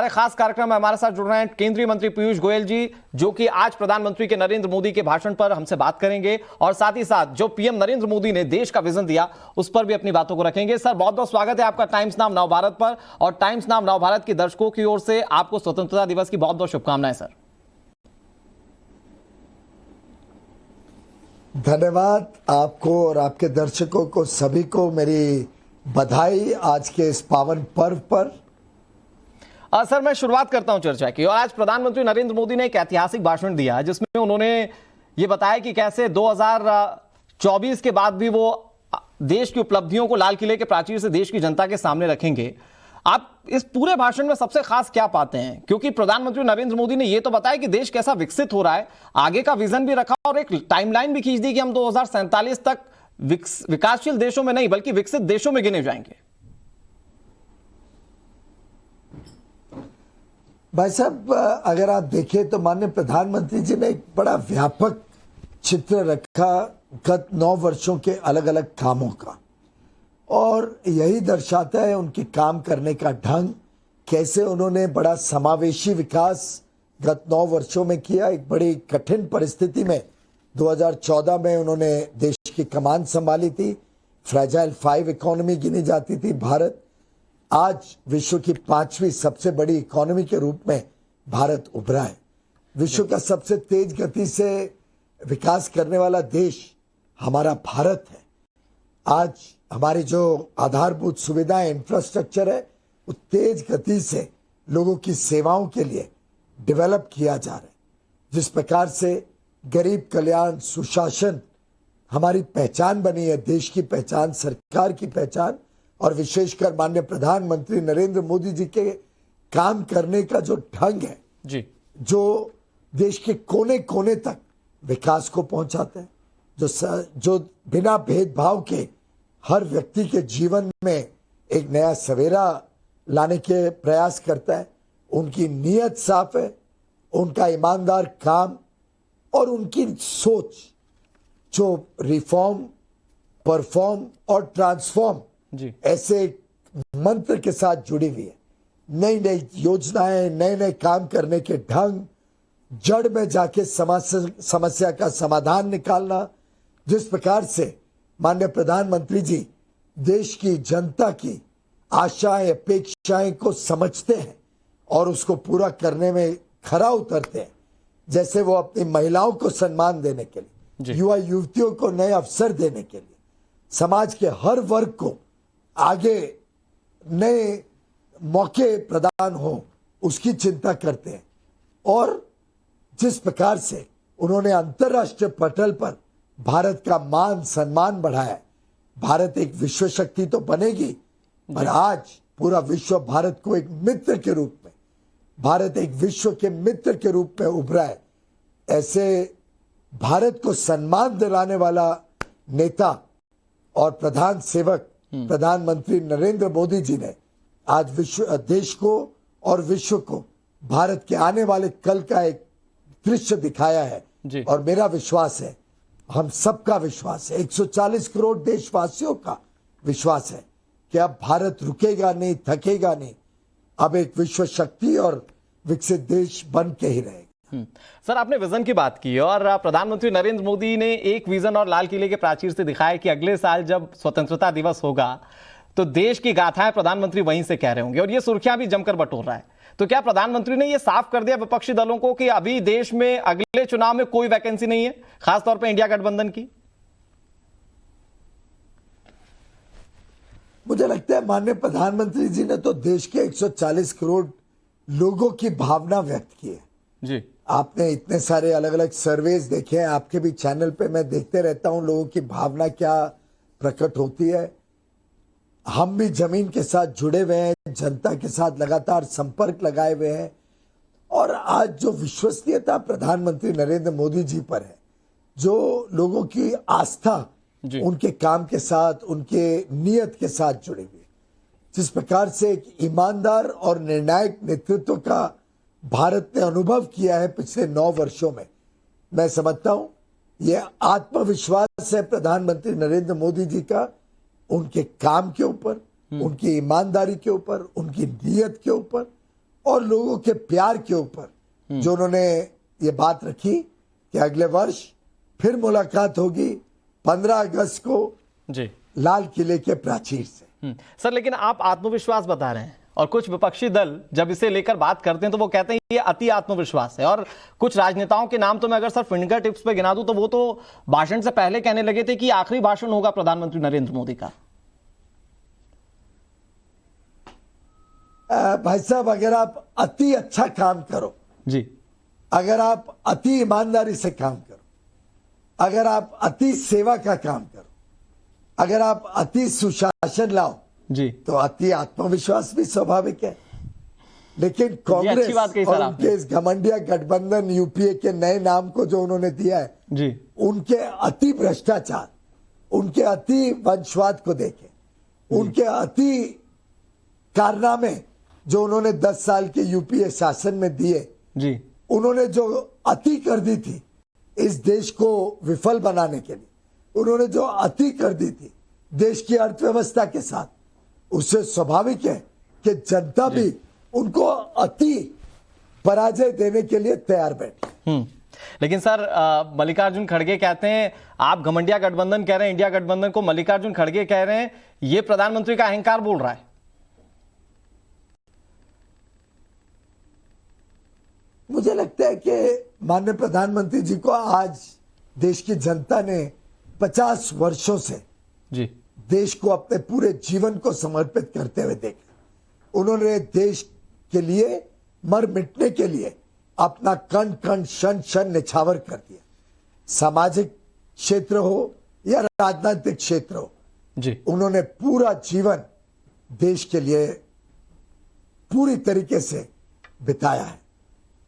एक खास कार्यक्रम है। हमारे साथ जुड़ रहे हैं केंद्रीय मंत्री पीयूष गोयल जी, जो कि आज प्रधानमंत्री के नरेंद्र मोदी के भाषण पर हमसे बात करेंगे और साथ ही साथ जो पीएम नरेंद्र मोदी ने देश का विजन दिया उस पर भी अपनी बातों को रखेंगे। सर, बहुत बहुत स्वागत है आपका टाइम्स नाउ नवभारत पर, और टाइम्स नाउ नवभारत के दर्शकों की ओर से आपको स्वतंत्रता दिवस की बहुत बहुत शुभकामनाएं। सर, धन्यवाद आपको और आपके दर्शकों को सभी को मेरी बधाई आज के इस पावन पर्व पर। सर, मैं शुरुआत करता हूं चर्चा की। और आज प्रधानमंत्री नरेंद्र मोदी ने एक ऐतिहासिक भाषण दिया जिसमें उन्होंने ये बताया कि कैसे 2024 के बाद भी वो देश की उपलब्धियों को लाल किले के प्राचीर से देश की जनता के सामने रखेंगे। आप इस पूरे भाषण में सबसे खास क्या पाते हैं? क्योंकि प्रधानमंत्री नरेंद्र मोदी ने यह तो बताया कि देश कैसा विकसित हो रहा है, आगे का विजन भी रखा और एक टाइमलाइन भी खींच दी कि हम 2047 तक विकासशील देशों में नहीं बल्कि विकसित देशों में गिने जाएंगे। भाई साहब, अगर आप देखें तो माननीय प्रधानमंत्री जी ने एक बड़ा व्यापक चित्र रखा गत 9 वर्षों के अलग अलग कामों का, और यही दर्शाता है उनके काम करने का ढंग, कैसे उन्होंने बड़ा समावेशी विकास गत 9 वर्षों में किया। एक बड़ी कठिन परिस्थिति में 2014 में उन्होंने देश की कमान संभाली थी। फ्रेजाइल 5 इकोनॉमी गिनी जाती थी भारत। आज विश्व की 5वीं सबसे बड़ी इकोनॉमी के रूप में भारत उभरा है। विश्व का सबसे तेज गति से विकास करने वाला देश हमारा भारत है। आज हमारी जो आधारभूत सुविधाएं, इंफ्रास्ट्रक्चर है, वो तेज गति से लोगों की सेवाओं के लिए डेवलप किया जा रहा है। जिस प्रकार से गरीब कल्याण, सुशासन हमारी पहचान बनी है, देश की पहचान, सरकार की पहचान, और विशेषकर माननीय प्रधानमंत्री नरेंद्र मोदी जी के काम करने का जो ढंग है जी, जो देश के कोने कोने तक विकास को पहुंचाते हैं, जो बिना भेदभाव के हर व्यक्ति के जीवन में एक नया सवेरा लाने के प्रयास करता है। उनकी नीयत साफ है, उनका ईमानदार काम और उनकी सोच जो रिफॉर्म, परफॉर्म और ट्रांसफॉर्म जी, ऐसे मंत्र के साथ जुड़ी हुई है। नई नई योजनाएं, नए नए काम करने के ढंग, जड़ में जाके समस्या का समाधान निकालना। जिस प्रकार से माननीय प्रधानमंत्री जी देश की जनता की आशाएं, अपेक्षाएं को समझते हैं और उसको पूरा करने में खरा उतरते हैं। जैसे वो अपनी महिलाओं को सम्मान देने के लिए, युवा युवतियों को नए अवसर देने के लिए, समाज के हर वर्ग को आगे नए मौके प्रदान हो, उसकी चिंता करते हैं। और जिस प्रकार से उन्होंने अंतर्राष्ट्रीय पटल पर भारत का मान सम्मान बढ़ाया, भारत एक विश्व शक्ति तो बनेगी, पर आज पूरा विश्व भारत को एक मित्र के रूप में, भारत एक विश्व के मित्र के रूप में उभरा है। ऐसे भारत को सम्मान दिलाने वाला नेता और प्रधान सेवक प्रधानमंत्री नरेंद्र मोदी जी ने आज देश को और विश्व को भारत के आने वाले कल का एक दृश्य दिखाया है जी। और मेरा विश्वास है, हम सबका विश्वास है, 140 करोड़ देशवासियों का विश्वास है कि अब भारत रुकेगा नहीं, थकेगा नहीं, अब एक विश्व शक्ति और विकसित देश बन के ही रहेगा। सर, आपने विजन की बात की और प्रधानमंत्री नरेंद्र मोदी ने एक विजन और लाल किले के प्राचीर से दिखाया कि अगले साल जब स्वतंत्रता दिवस होगा तो देश की गाथाएं प्रधानमंत्री वहीं से कह रहे होंगे, और ये सुर्खियां भी जमकर बटोर रहा है। तो क्या प्रधानमंत्री ने ये साफ कर दिया विपक्षी दलों को कि अभी देश में अगले चुनाव में कोई वैकेंसी नहीं है, खासतौर पर इंडिया गठबंधन की? मुझे लगता है माननीय प्रधानमंत्री जी ने तो देश के 140 करोड़ लोगों की भावना व्यक्त की है जी। आपने इतने सारे अलग अलग सर्वेज देखे हैं, आपके भी चैनल पे मैं देखते रहता हूं लोगों की भावना क्या प्रकट होती है। हम भी जमीन के साथ जुड़े हुए हैं, जनता के साथ लगातार संपर्क लगाए हुए हैं, और आज जो विश्वसनीयता प्रधानमंत्री नरेंद्र मोदी जी पर है, जो लोगों की आस्था उनके काम के साथ, उनके नियत के साथ जुड़ी हुई है, जिस प्रकार से एक ईमानदार और निर्णायक नेतृत्व का भारत ने अनुभव किया है पिछले 9 वर्षों में, मैं समझता हूं यह आत्मविश्वास है प्रधानमंत्री नरेंद्र मोदी जी का उनके काम के ऊपर, उनकी ईमानदारी के ऊपर, उनकी नीयत के ऊपर, और लोगों के प्यार के ऊपर जो उन्होंने ये बात रखी कि अगले वर्ष फिर मुलाकात होगी 15 अगस्त को जी लाल किले के प्राचीर से। सर, लेकिन आप आत्मविश्वास बता रहे हैं और कुछ विपक्षी दल जब इसे लेकर बात करते हैं तो वो कहते हैं ये अति आत्मविश्वास है, और कुछ राजनेताओं के नाम तो मैं अगर सर फिंगर टिप्स पे गिना दूं तो वो तो भाषण से पहले कहने लगे थे कि आखिरी भाषण होगा प्रधानमंत्री नरेंद्र मोदी का। भाई साहब, अगर आप अति अच्छा काम करो जी, अगर आप अति ईमानदारी से काम करो, अगर आप अति सेवा का काम करो, अगर आप अति सुशासन लाओ जी, तो अति आत्मविश्वास भी स्वाभाविक है। लेकिन कांग्रेस अच्छी बात कही सर और आपने। उनके इस घमंडिया गठबंधन यूपीए के नए नाम को जो उन्होंने दिया है जी, उनके अति भ्रष्टाचार, उनके अति वंशवाद को देखें, उनके अति कारनामे जो उन्होंने 10 साल के यूपीए शासन में दिए, जी, उन्होंने जो अति कर दी थी इस देश को विफल बनाने के लिए, उन्होंने जो अति कर दी थी देश की अर्थव्यवस्था के साथ, उससे स्वाभाविक है कि जनता भी उनको अति पराजय देने के लिए तैयार बैठी। लेकिन सर मल्लिकार्जुन खड़गे कहते हैं, आप घमंडिया गठबंधन कह रहे हैं, इंडिया गठबंधन को मल्लिकार्जुन खड़गे कह रहे हैं ये प्रधानमंत्री का अहंकार बोल रहा है। मुझे लगता है कि माननीय प्रधानमंत्री जी को आज देश की जनता ने 50 वर्षों से जी, देश को अपने पूरे जीवन को समर्पित करते हुए देखा। उन्होंने देश के लिए मर मिटने के लिए अपना कण कण क्षण क्षण निछावर कर दिया। सामाजिक क्षेत्र हो या राजनीतिक क्षेत्र हो, जी, उन्होंने पूरा जीवन देश के लिए पूरी तरीके से बिताया है।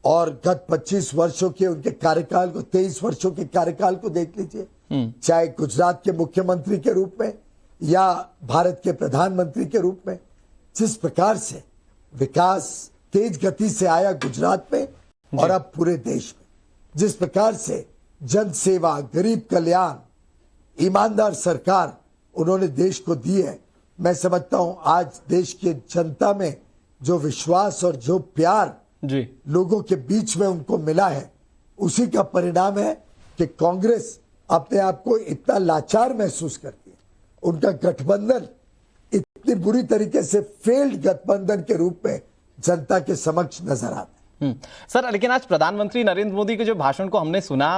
और गत 25 वर्षों के उनके कार्यकाल को, 23 वर्षों के कार्यकाल को देख लीजिए, चाहे गुजरात के मुख्यमंत्री के रूप में या भारत के प्रधानमंत्री के रूप में, जिस प्रकार से विकास तेज गति से आया गुजरात में और अब पूरे देश में, जिस प्रकार से जन सेवा, गरीब कल्याण, ईमानदार सरकार उन्होंने देश को दी है, मैं समझता हूं आज देश की जनता में जो विश्वास और जो प्यार जी, लोगों के बीच में उनको मिला है, उसी का परिणाम है कि कांग्रेस अपने आप को इतना लाचार महसूस करती है। उनका गठबंधन इतनी बुरी तरीके से फेल्ड गठबंधन के रूप में जनता के समक्ष नजर आता है। सर, लेकिन आज प्रधानमंत्री नरेंद्र मोदी के जो भाषण को हमने सुना,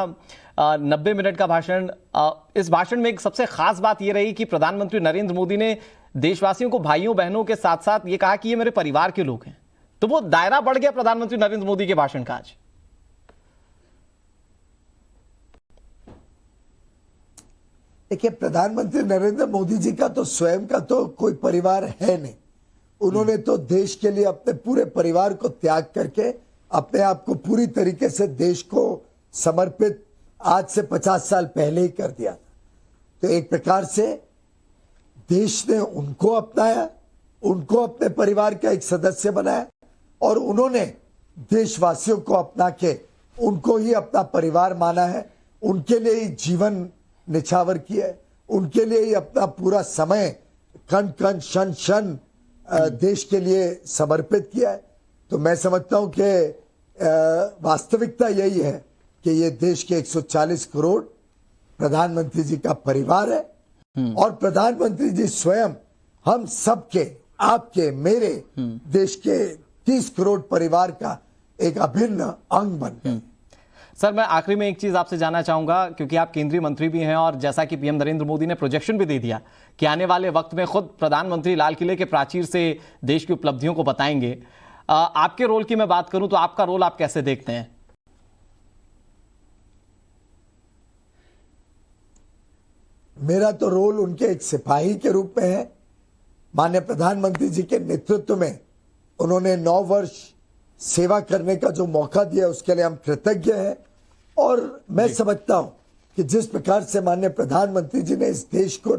90 मिनट का भाषण, इस भाषण में एक सबसे खास बात यह रही कि प्रधानमंत्री नरेंद्र मोदी ने देशवासियों को भाइयों बहनों के साथ साथ ये कहा कि ये मेरे परिवार के लोग हैं। तो वो दायरा बढ़ गया प्रधानमंत्री नरेंद्र मोदी के भाषण का आज। देखिए, प्रधानमंत्री नरेंद्र मोदी जी का तो स्वयं का तो कोई परिवार है नहीं। उन्होंने तो देश के लिए अपने पूरे परिवार को त्याग करके अपने आप को पूरी तरीके से देश को समर्पित आज से 50 साल पहले ही कर दिया था। तो एक प्रकार से देश ने उनको अपनाया, उनको अपने परिवार का एक सदस्य बनाया और उन्होंने देशवासियों को अपना के उनको ही अपना परिवार माना है, उनके लिए ही जीवन निछावर किया है, उनके लिए ही अपना पूरा समय कण कण क्षण क्षण देश के लिए समर्पित किया है। तो मैं समझता हूं कि वास्तविकता यही है कि ये देश के 140 करोड़ प्रधानमंत्री जी का परिवार है और प्रधानमंत्री जी स्वयं हम सबके, आपके, मेरे देश के 30 करोड़ परिवार का एक अभिन्न अंग बन गए। सर, मैं आखिरी में एक चीज आपसे जानना चाहूंगा, क्योंकि आप केंद्रीय मंत्री भी हैं और जैसा कि पीएम नरेंद्र मोदी ने प्रोजेक्शन भी दे दिया कि आने वाले वक्त में खुद प्रधानमंत्री लाल किले के प्राचीर से देश की उपलब्धियों को बताएंगे। आपके रोल की मैं बात करूं तो आपका रोल आप कैसे देखते हैं? मेरा तो रोल उनके एक सिपाही के रूप में है। माननीय प्रधानमंत्री जी के नेतृत्व में उन्होंने 9 वर्ष सेवा करने का जो मौका दिया उसके लिए हम कृतज्ञ हैं। और मैं समझता हूं कि जिस प्रकार से माननीय प्रधानमंत्री जी ने इस देश को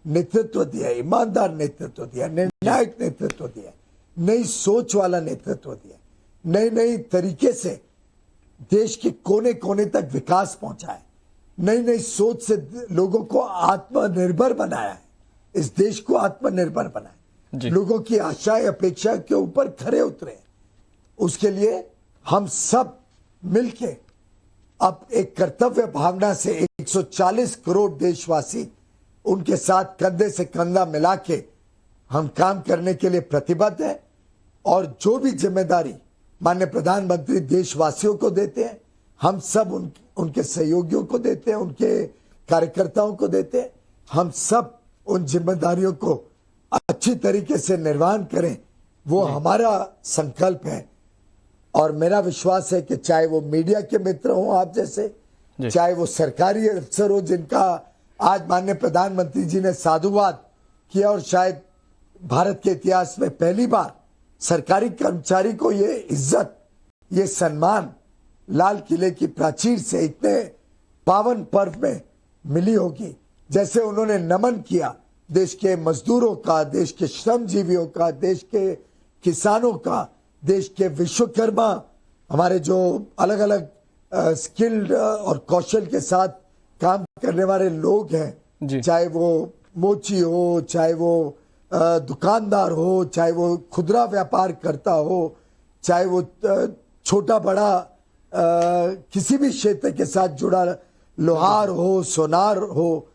नेतृत्व दिया, ईमानदार नेतृत्व दिया, निर्णायक नेतृत्व दिया, नई सोच वाला नेतृत्व दिया, नई नई तरीके से देश के कोने कोने तक विकास पहुंचाया, नई नई सोच से लोगों को आत्मनिर्भर बनाया है, इस देश को आत्मनिर्भर बनाया, लोगों की आशाएं अपेक्षा के ऊपर खरे उतरे। उसके लिए हम सब मिलके अब एक कर्तव्य भावना से 140 करोड़ देशवासी उनके साथ कंधे से कंधा मिला के हम काम करने के लिए प्रतिबद्ध है। और जो भी जिम्मेदारी माननीय प्रधानमंत्री देशवासियों को देते हैं, हम सब उनके सहयोगियों को देते हैं, उनके कार्यकर्ताओं को देते हैं। हम सब उन जिम्मेदारियों को अच्छी तरीके से निर्वहन करें, वो हमारा संकल्प है। और मेरा विश्वास है कि चाहे वो मीडिया के मित्र हों आप जैसे, चाहे वो सरकारी अफसर हो जिनका आज माननीय प्रधानमंत्री जी ने साधुवाद किया, और शायद भारत के इतिहास में पहली बार सरकारी कर्मचारी को ये इज्जत, ये सम्मान लाल किले की प्राचीर से इतने पावन पर्व में मिली होगी। जैसे उन्होंने नमन किया देश के मजदूरों का, देश के श्रमजीवियों का, देश के किसानों का, देश के विश्वकर्मा, हमारे जो अलग अलग स्किल्ड और कौशल के साथ काम करने वाले लोग हैं, चाहे वो मोची हो, चाहे वो दुकानदार हो, चाहे वो खुदरा व्यापार करता हो, चाहे वो छोटा बड़ा किसी भी क्षेत्र के साथ जुड़ा लोहार हो, सोनार हो,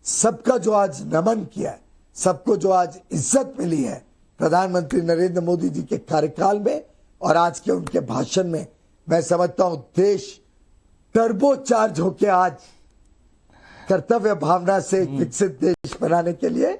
सबका जो आज नमन किया है, सबको जो आज इज्जत मिली है प्रधानमंत्री नरेंद्र मोदी जी के कार्यकाल में और आज के उनके भाषण में, मैं समझता हूं देश टर्बो चार्ज होके आज कर्तव्य भावना से एक विकसित देश बनाने के लिए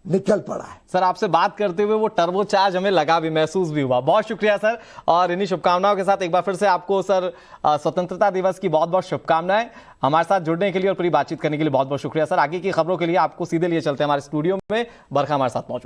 निकल पड़ा है। सर, आपसे बात करते हुए वो टर्बो चार्ज हमें लगा भी, महसूस भी हुआ। बहुत शुक्रिया सर, और इन्हीं शुभकामनाओं के साथ एक बार फिर से आपको सर स्वतंत्रता दिवस की बहुत बहुत शुभकामनाएं। हमारे साथ जुड़ने के लिए और पूरी बातचीत करने के लिए बहुत बहुत शुक्रिया सर। आगे की खबरों के लिए आपको सीधे लिए चलते हैं हमारे स्टूडियो में। बरखा हमारे साथ मौजूद।